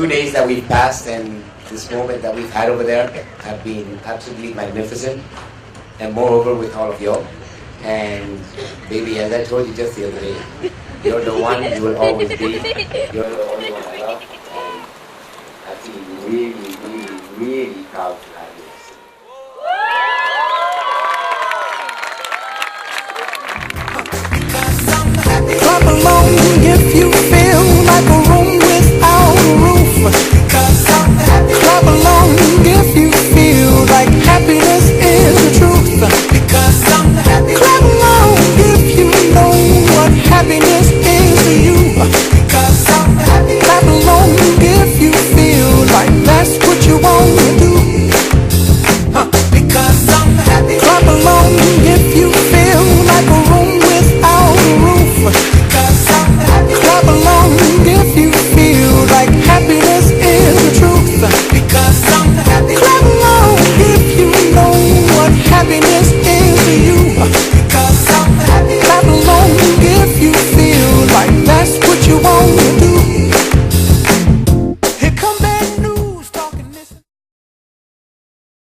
2 days that we've passed and this moment that we've had over there have been absolutely magnificent. And moreover with all of y'all. And baby, as I told you just the other day, you're the one you will always be. You're the only one I love. And I feel really, really, really proud